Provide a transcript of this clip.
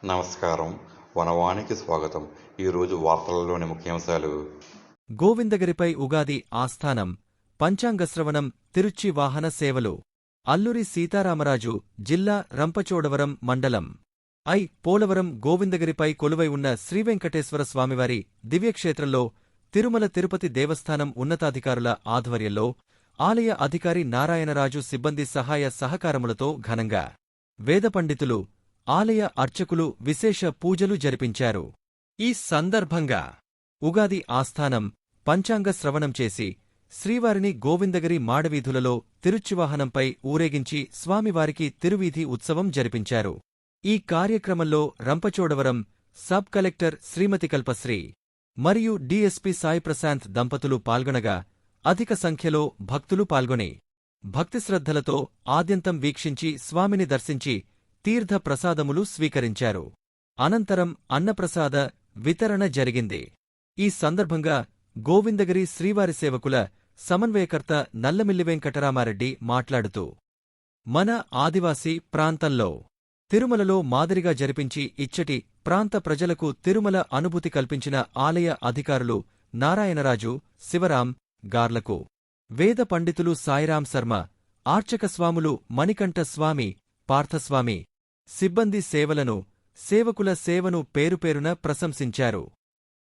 నమస్కారం. వనవానికి స్వాగతం. ఈరోజు వార్తలలోని ముఖ్యాంశాలు. గోవిందగిరిపై ఉగాది ఆస్థానం, పంచాంగశ్రవణం, తిరుచి వాహన సేవలు. అల్లూరి సీతారామరాజు జిల్లా రంపచోడవరం మండలం పోలవరం గోవిందగిరిపై కొలువై ఉన్న శ్రీవెంకటేశ్వర స్వామివారి దివ్యక్షేత్రంలో తిరుమల తిరుపతి దేవస్థానం ఉన్నతాధికారుల ఆధ్వర్యంలో ఆలయ అధికారి నారాయణరాజు సిబ్బంది సహాయ సహకారములతో ఘనంగా వేదపండితులు, ఆలయ అర్చకులు విశేష పూజలు జరిపించారు. ఈ సందర్భంగా ఉగాది ఆస్థానం, పంచాంగ శ్రవణం చేసి శ్రీవారిని గోవిందగిరి మాడవీధులలో తిరుచివాహనంపై ఊరేగించి స్వామివారికి తిరువీధి ఉత్సవం జరిపించారు. ఈ కార్యక్రమంలో రంపచోడవరం సబ్ కలెక్టర్ శ్రీమతి కల్పశ్రీ మరియు డీఎస్పీ సాయి ప్రశాంత్ దంపతులు పాల్గొనగా అధిక సంఖ్యలో భక్తులు పాల్గొని భక్తిశ్రద్ధలతో ఆద్యంతం వీక్షించి స్వామిని దర్శించి తీర్థ ప్రసాదములు స్వీకరించారు. అనంతరం అన్నప్రసాద వితరణ జరిగింది. ఈ సందర్భంగా గోవిందగిరి శ్రీవారి సేవకుల సమన్వయకర్త నల్లమిల్లి వెంకటరామారెడ్డి మాట్లాడుతూ, మన ఆదివాసీ ప్రాంతంలో తిరుమలలో మాదిరిగా జరిపించి ఇచ్చటి ప్రాంత ప్రజలకు తిరుమల అనుభూతి కల్పించిన ఆలయ అధికారులు నారాయణరాజు, శివరాం గార్లకు, వేద పండితులు సాయిరాం శర్మ, ఆర్చకస్వాములు మణికంఠ స్వామి, పార్థస్వామి సిబ్బంది సేవలను, సేవకుల సేవను పేరుపేరున ప్రశంసించారు.